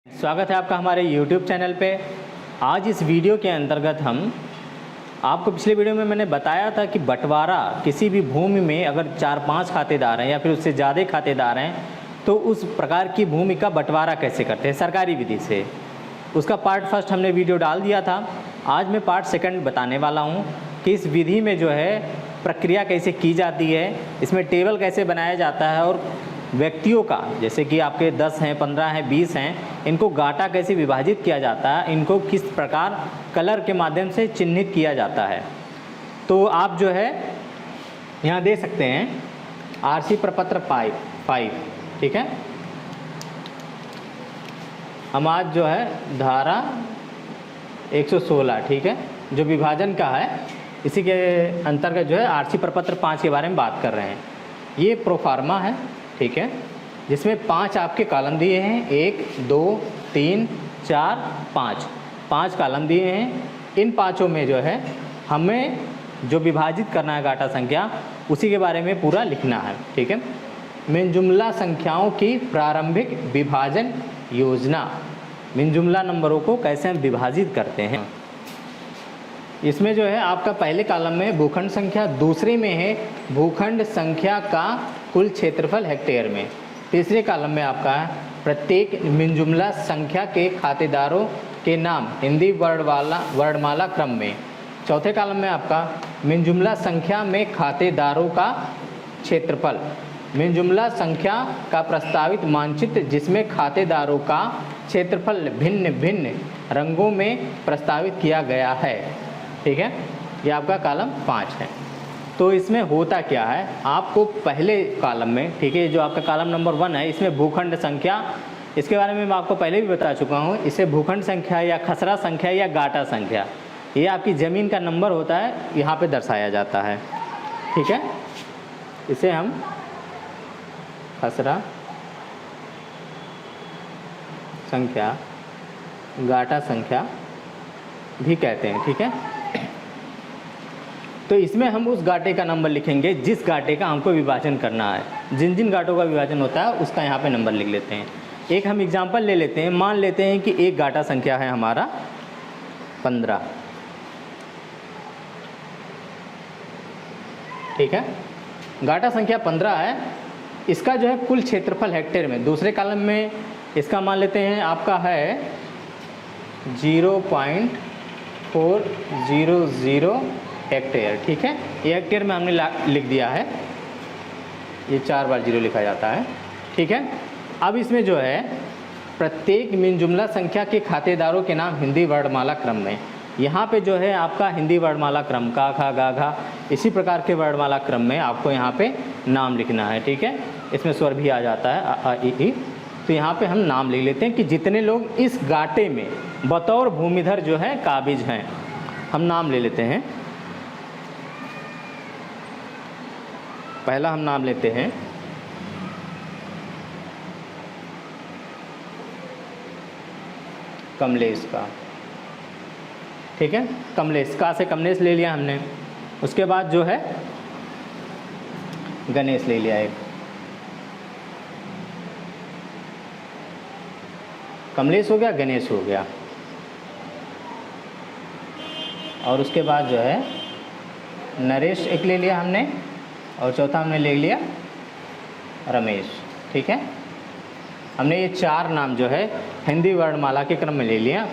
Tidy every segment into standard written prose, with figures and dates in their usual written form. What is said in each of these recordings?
स्वागत है आपका हमारे YouTube चैनल पे। आज इस वीडियो के अंतर्गत हम आपको पिछले वीडियो में मैंने बताया था कि बंटवारा किसी भी भूमि में अगर 4-5 खातेदार हैं या फिर उससे ज़्यादा खातेदार हैं तो उस प्रकार की भूमि का बंटवारा कैसे करते हैं सरकारी विधि से। उसका पार्ट फर्स्ट हमने वीडियो डाल दिया था। आज मैं पार्ट सेकंड बताने वाला हूँ कि इस विधि में जो है प्रक्रिया कैसे की जाती है, इसमें टेबल कैसे बनाया जाता है और व्यक्तियों का, जैसे कि आपके 10 हैं, 15 हैं, 20 हैं, इनको गाटा कैसे विभाजित किया जाता है, इनको किस प्रकार कलर के माध्यम से चिन्हित किया जाता है। तो आप जो है यहाँ दे सकते हैं आरसी प्रपत्र 5, ठीक है। हम आज जो है धारा 116, ठीक है, जो विभाजन का है, इसी के अंतर्गत जो है आरसी प्रपत्र 5 के बारे में बात कर रहे हैं। ये प्रोफार्मा है, ठीक है, जिसमें 5 आपके कॉलम दिए हैं, 1, 2, 3, 4, 5 कॉलम दिए हैं। इन पाँचों में जो है हमें जो विभाजित करना है गाटा संख्या, उसी के बारे में पूरा लिखना है, ठीक है। मिन जुमला संख्याओं की प्रारंभिक विभाजन योजना, मिन जुमला नंबरों को कैसे हम विभाजित करते हैं। इसमें जो है आपका पहले कॉलम में भूखंड संख्या, दूसरे में है भूखंड संख्या का कुल क्षेत्रफल हेक्टेयर में, तीसरे कॉलम में आपका प्रत्येक मिन जुमला संख्या के खातेदारों के नाम हिंदी वर्णमाला क्रम में, चौथे कॉलम में आपका मिन जुमला संख्या में खातेदारों का क्षेत्रफल, मिन जुमला संख्या का प्रस्तावित मानचित्र जिसमें खातेदारों का क्षेत्रफल भिन्न भिन्न रंगों में प्रस्तावित किया गया है, ठीक है। ये आपका कॉलम 5 है। तो इसमें होता क्या है, आपको पहले कॉलम में, ठीक है, जो आपका कॉलम नंबर 1 है, इसमें भूखंड संख्या, इसके बारे में मैं आपको पहले भी बता चुका हूँ। इसे भूखंड संख्या या खसरा संख्या या गाटा संख्या, ये आपकी ज़मीन का नंबर होता है, यहाँ पे दर्शाया जाता है, ठीक है। इसे हम खसरा संख्या, गाटा संख्या भी कहते हैं, ठीक है। तो इसमें हम उस गाटे का नंबर लिखेंगे जिस गाटे का हमको विभाजन करना है। जिन जिन गाटों का विभाजन होता है उसका यहाँ पे नंबर लिख लेते हैं। एक हम एग्जांपल ले लेते हैं। मान लेते हैं कि एक गाटा संख्या है हमारा 15, ठीक है। गाटा संख्या 15 है। इसका जो है कुल क्षेत्रफल हेक्टेयर में, दूसरे कॉलम में इसका मान लेते हैं आपका है 0.400 हेक्टेयर, ठीक है। ये हेक्टेयर में हमने लिख दिया है, ये 4 बार 0 लिखा जाता है, ठीक है। अब इसमें जो है प्रत्येक मिन जुमला संख्या के खातेदारों के नाम हिंदी वर्णमाला क्रम में, यहाँ पे जो है आपका हिंदी वर्णमाला क्रम का, खा, गा, घा, इसी प्रकार के वर्णमाला क्रम में आपको यहाँ पे नाम लिखना है, ठीक है। इसमें स्वर भी आ जाता है, अ, आ, इ। तो यहाँ पे हम नाम लिख लेते हैं कि जितने लोग इस गाटे में बतौर भूमिधर जो है काबिज हैं, हम नाम ले लेते हैं। पहला हम नाम लेते हैं कमलेश का, ठीक है। कमलेश का से कमलेश ले लिया हमने। उसके बाद जो है गणेश ले लिया, एक कमलेश हो गया, गणेश हो गया। और उसके बाद जो है नरेश एक ले लिया हमने, और चौथा हमने ले लिया रमेश, ठीक है। हमने ये 4 नाम जो है हिंदी वर्णमाला के क्रम में ले लिया,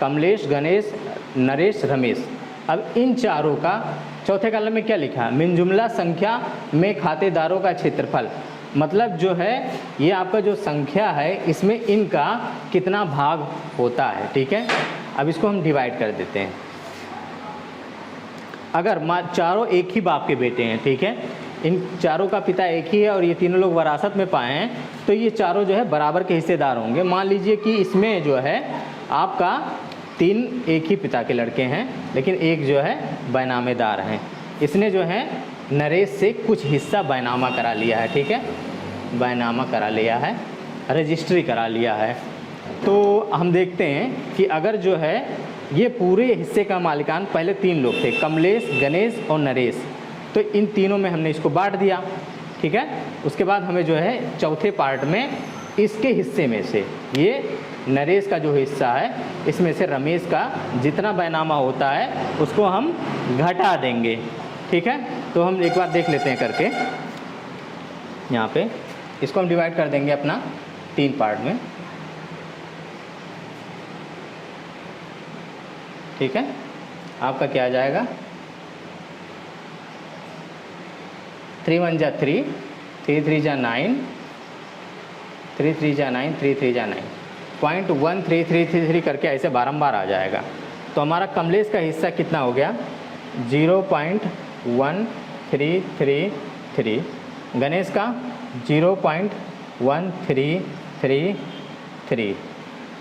कमलेश, गणेश, नरेश, रमेश। अब इन चारों का चौथे कॉलम में क्या लिखा है, मिन जुमला संख्या में खातेदारों का क्षेत्रफल, मतलब जो है ये आपका जो संख्या है इसमें इनका कितना भाग होता है, ठीक है। अब इसको हम डिवाइड कर देते हैं। अगर चारों एक ही बाप के बेटे हैं, ठीक है, इन चारों का पिता एक ही है और ये तीनों लोग विरासत में पाए हैं, तो ये चारों जो है बराबर के हिस्सेदार होंगे। मान लीजिए कि इसमें जो है आपका 3 एक ही पिता के लड़के हैं, लेकिन एक जो है बैनामेदार हैं। इसने जो है नरेश से कुछ हिस्सा बैनामा करा लिया है, ठीक है, बैनामा करा लिया है, रजिस्ट्री करा लिया है। तो हम देखते हैं कि अगर जो है ये पूरे हिस्से का मालिकान पहले 3 लोग थे, कमलेश, गणेश और नरेश, तो इन तीनों में हमने इसको बांट दिया, ठीक है। उसके बाद हमें जो है चौथे पार्ट में इसके हिस्से में से, ये नरेश का जो हिस्सा है इसमें से रमेश का जितना बैनामा होता है उसको हम घटा देंगे। ठीक है, तो हम एक बार देख लेते हैं करके। यहाँ पे इसको हम डिवाइड कर देंगे अपना 3 पार्ट में। ठीक है, आपका क्या आ जाएगा, 3 1 जा 3, 3 3 जा 9, 3 3 जा 9, 3 3 जा 9, 0.1333 करके ऐसे बारंबार आ जाएगा। तो हमारा कमलेश का हिस्सा कितना हो गया, 0.1333, गणेश का 0.1333।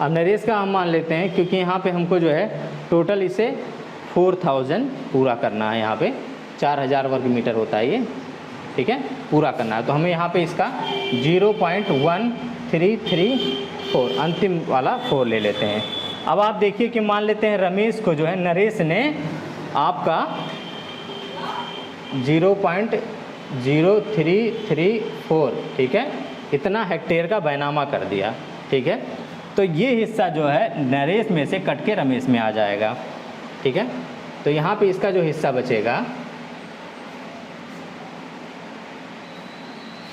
अब नरेश का हम मान लेते हैं, क्योंकि यहाँ पे हमको जो है टोटल इसे 4000 पूरा करना है। यहाँ पे 4000 वर्ग मीटर होता है ये। ठीक है, पूरा करना है, तो हमें यहाँ पे इसका 0.1334 अंतिम वाला 4 ले लेते हैं। अब आप देखिए कि मान लेते हैं रमेश को जो है नरेश ने आपका 0.0334, ठीक है, इतना हेक्टेयर का बैनामा कर दिया। ठीक है, तो ये हिस्सा जो है नरेश में से कट के रमेश में आ जाएगा। ठीक है, तो यहाँ पे इसका जो हिस्सा बचेगा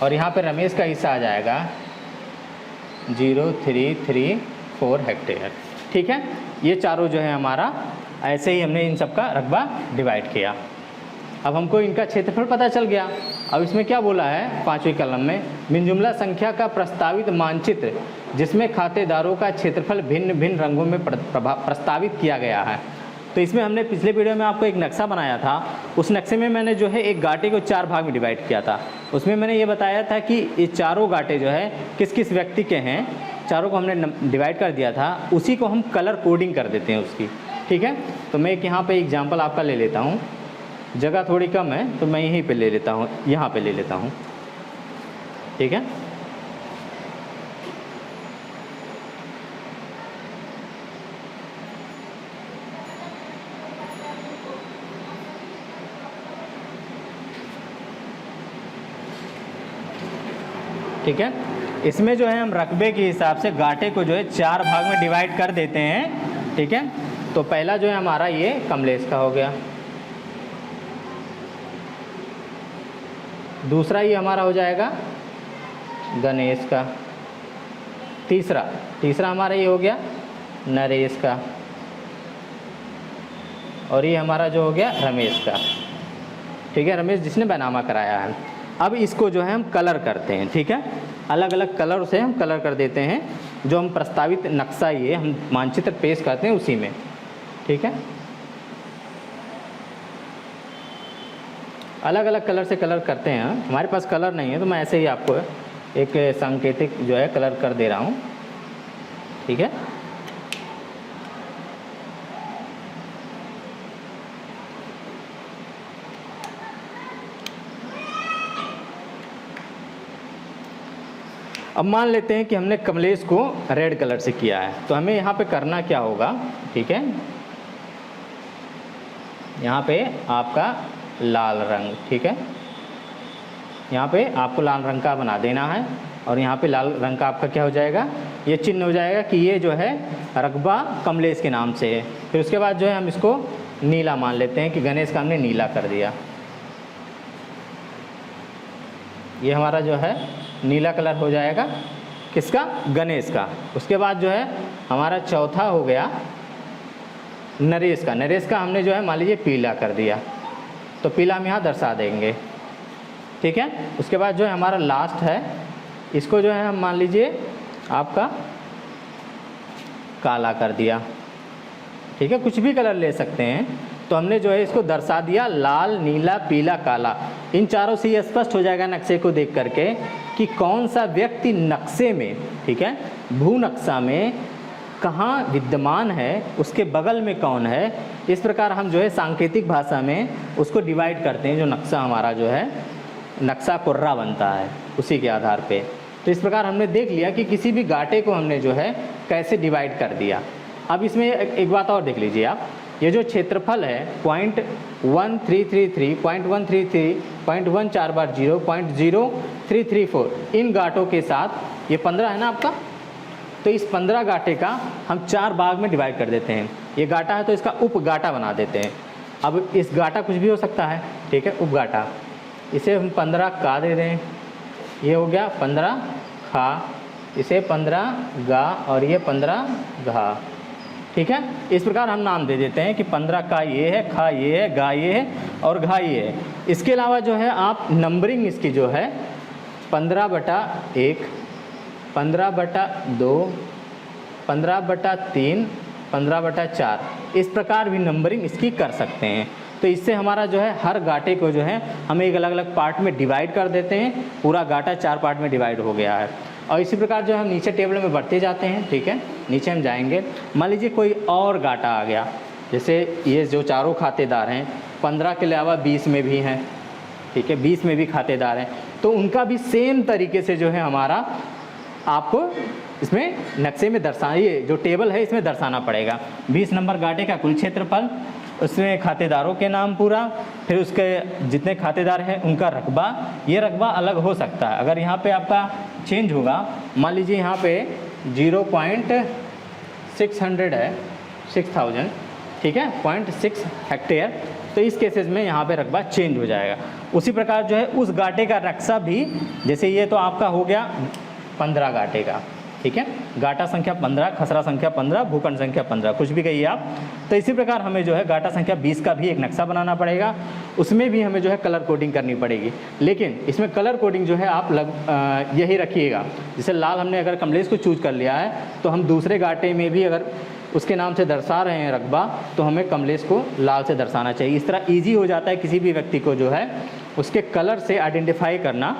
और यहाँ पे रमेश का हिस्सा आ जाएगा 0.334 हेक्टेयर। ठीक है, ये चारों जो है हमारा, ऐसे ही हमने इन सब का रकबा डिवाइड किया। अब हमको इनका क्षेत्रफल पता चल गया। अब इसमें क्या बोला है 5वीं कॉलम में, मिनजुमला संख्या का प्रस्तावित मानचित्र जिसमें खातेदारों का क्षेत्रफल भिन्न भिन्न रंगों में प्रस्तावित किया गया है। तो इसमें हमने पिछले वीडियो में आपको एक नक्शा बनाया था। उस नक्शे में मैंने जो है एक गाटे को 4 भाग में डिवाइड किया था। उसमें मैंने ये बताया था कि ये चारों गाटे जो है किस किस व्यक्ति के हैं, चारों को हमने डिवाइड कर दिया था। उसी को हम कलर कोडिंग कर देते हैं उसकी। ठीक है, तो मैं एक यहाँ पे एग्जांपल आपका ले लेता हूँ। जगह थोड़ी कम है तो मैं यहीं पे ले लेता हूँ, यहाँ पे ले लेता हूँ। ठीक है, ठीक है, इसमें जो है हम रकबे के हिसाब से गाटे को जो है 4 भाग में डिवाइड कर देते हैं। ठीक है, तो पहला जो है हमारा ये कमलेश का हो गया, दूसरा ये हमारा हो जाएगा गणेश का, तीसरा हमारा ये हो गया नरेश का, और ये हमारा जो हो गया रमेश का। ठीक है, रमेश जिसने बैनामा कराया है। अब इसको जो है हम कलर करते हैं। ठीक है, अलग अलग कलर से हम कलर कर देते हैं, जो हम प्रस्तावित नक्शा ये हम मानचित्र पेश करते हैं उसी में। ठीक है, अलग अलग कलर से कलर करते हैं। हमारे पास कलर नहीं है तो मैं ऐसे ही आपको एक सांकेतिक जो है कलर कर दे रहा हूँ। ठीक है, अब मान लेते हैं कि हमने कमलेश को रेड कलर से किया है, तो हमें यहाँ पे करना क्या होगा। ठीक है, यहाँ पे आपका लाल रंग, ठीक है, यहाँ पे आपको लाल रंग का बना देना है, और यहाँ पे लाल रंग का आपका क्या हो जाएगा, ये चिन्ह हो जाएगा कि ये जो है रकबा कमलेश के नाम से है। फिर उसके बाद जो है हम इसको नीला मान लेते हैं कि गणेश का हमने नीला कर दिया। ये हमारा जो है नीला कलर हो जाएगा, किसका, गणेश का। उसके बाद जो है हमारा चौथा हो गया नरेश का। नरेश का हमने जो है मान लीजिए पीला कर दिया, तो पीला हम यहाँ दर्शा देंगे। ठीक है, उसके बाद जो है हमारा लास्ट है, इसको जो है हम मान लीजिए आपका काला कर दिया। ठीक है, कुछ भी कलर ले सकते हैं। तो हमने जो है इसको दर्शा दिया लाल, नीला, पीला, काला। इन चारों से ये स्पष्ट हो जाएगा नक्शे को देख करके कि कौन सा व्यक्ति नक्शे में, ठीक है, भू नक्शा में कहाँ विद्यमान है, उसके बगल में कौन है। इस प्रकार हम जो है सांकेतिक भाषा में उसको डिवाइड करते हैं। जो नक्शा हमारा जो है नक्शा कुर्रा बनता है उसी के आधार पे। तो इस प्रकार हमने देख लिया कि किसी भी गाटे को हमने जो है कैसे डिवाइड कर दिया। अब इसमें एक बात और देख लीजिए आप, ये जो क्षेत्रफल है 0.1333, 0.133, 0.140, 0.0334 इन गांठों के साथ ये 15 है ना आपका, तो इस 15 गांठे का हम 4 भाग में डिवाइड कर देते हैं। ये गांठा है तो इसका उप गांठा बना देते हैं। अब इस गांठा कुछ भी हो सकता है, ठीक है, उप गांठा, इसे हम 15 का दे दें, ये हो गया 15 खा, इसे 15 गा और ये 15 घा, ठीक है। इस प्रकार हम नाम दे देते हैं कि 15 का ये है, खा ये है, गा ये है और घा ये है। इसके अलावा जो है आप नंबरिंग इसकी जो है 15/1, 15/2, 15/3, 15/4 इस प्रकार भी नंबरिंग इसकी कर सकते हैं। तो इससे हमारा जो है हर गांठे को जो है हम एक अलग अलग पार्ट में डिवाइड कर देते हैं। पूरा गांठा 4 पार्ट में डिवाइड हो गया है। और इसी प्रकार जो है हम नीचे टेबल में बढ़ते जाते हैं, ठीक है। नीचे हम जाएंगे, मान लीजिए कोई और गांठा आ गया, जैसे ये जो चारों खातेदार हैं 15 के अलावा 20 में भी हैं, ठीक है, 20 में भी खातेदार हैं, तो उनका भी सेम तरीके से जो है हमारा आपको इसमें नक्शे में ये जो टेबल है इसमें दर्शाना पड़ेगा। 20 नंबर गांठे का कुल क्षेत्रफल, उसमें खातेदारों के नाम पूरा, फिर उसके जितने खातेदार हैं उनका रकबा। ये रकबा अलग हो सकता है, अगर यहाँ पे आपका चेंज होगा, मान लीजिए यहाँ पे 0.600 है, 6000, ठीक है, 0.6 हेक्टेयर, तो इस केसेस में यहाँ पे रकबा चेंज हो जाएगा। उसी प्रकार जो है उस गांठे का नक्शा भी, जैसे ये तो आपका हो गया 15 गांठे का, ठीक है, गांठा संख्या 15, खसरा संख्या 15, भूखंड संख्या 15, कुछ भी कहिए आप। तो इसी प्रकार हमें जो है गांठा संख्या 20 का भी एक नक्शा बनाना पड़ेगा, उसमें भी हमें जो है कलर कोडिंग करनी पड़ेगी। लेकिन इसमें कलर कोडिंग जो है आप यही रखिएगा, जैसे लाल हमने अगर कमलेश को चूज कर लिया है तो हम दूसरे गांठे में भी अगर उसके नाम से दर्शा रहे हैं रकबा, तो हमें कमलेश को लाल से दर्शाना चाहिए। इस तरह ईजी हो जाता है किसी भी व्यक्ति को जो है उसके कलर से आइडेंटिफाई करना,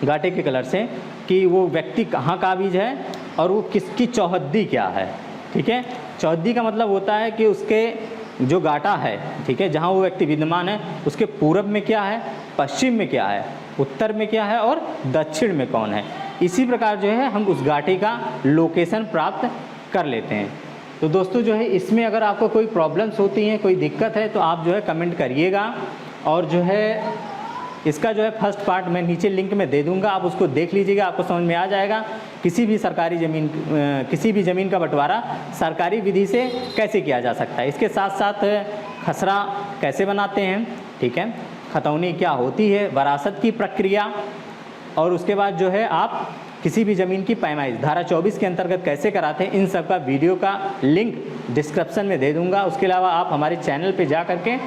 गांठे के कलर से, कि वो व्यक्ति कहाँ का बीज है और वो किसकी चौहद्दी क्या है, ठीक है। चौहद्दी का मतलब होता है कि उसके जो गांठा है, ठीक है, जहाँ वो व्यक्ति विद्यमान है उसके पूर्व में क्या है, पश्चिम में क्या है, उत्तर में क्या है और दक्षिण में कौन है। इसी प्रकार जो है हम उस गांठे का लोकेशन प्राप्त कर लेते हैं। तो दोस्तों जो है इसमें अगर आपको कोई प्रॉब्लम्स होती हैं, कोई दिक्कत है, तो आप जो है कमेंट करिएगा। और जो है इसका जो है फर्स्ट पार्ट मैं नीचे लिंक में दे दूंगा, आप उसको देख लीजिएगा, आपको समझ में आ जाएगा किसी भी सरकारी ज़मीन, किसी भी ज़मीन का बंटवारा सरकारी विधि से कैसे किया जा सकता है। इसके साथ साथ खसरा कैसे बनाते हैं, ठीक है, खतौनी क्या होती है, वरासत की प्रक्रिया, और उसके बाद जो है आप किसी भी ज़मीन की पैमाइश धारा 24 के अंतर्गत कैसे कराते हैं, इन सब का वीडियो का लिंक डिस्क्रिप्शन में दे दूँगा। उसके अलावा आप हमारे चैनल पर जा करके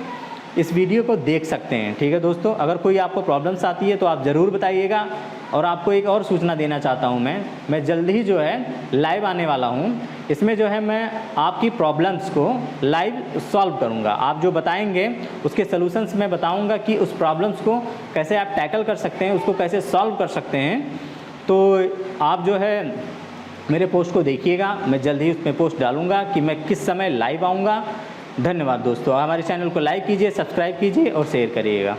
इस वीडियो को देख सकते हैं, ठीक है दोस्तों। अगर कोई आपको प्रॉब्लम्स आती है तो आप ज़रूर बताइएगा। और आपको एक और सूचना देना चाहता हूं, मैं जल्द ही जो है लाइव आने वाला हूं। इसमें जो है मैं आपकी प्रॉब्लम्स को लाइव सॉल्व करूंगा। आप जो बताएंगे उसके सॉल्यूशंस मैं बताऊंगा कि उस प्रॉब्लम्स को कैसे आप टैकल कर सकते हैं, उसको कैसे सॉल्व कर सकते हैं। तो आप जो है मेरे पोस्ट को देखिएगा, मैं जल्द ही उसमें पोस्ट डालूंगा कि मैं किस समय लाइव आऊँगा। धन्यवाद दोस्तों। हमारे चैनल को लाइक कीजिए, सब्सक्राइब कीजिए और शेयर करिएगा।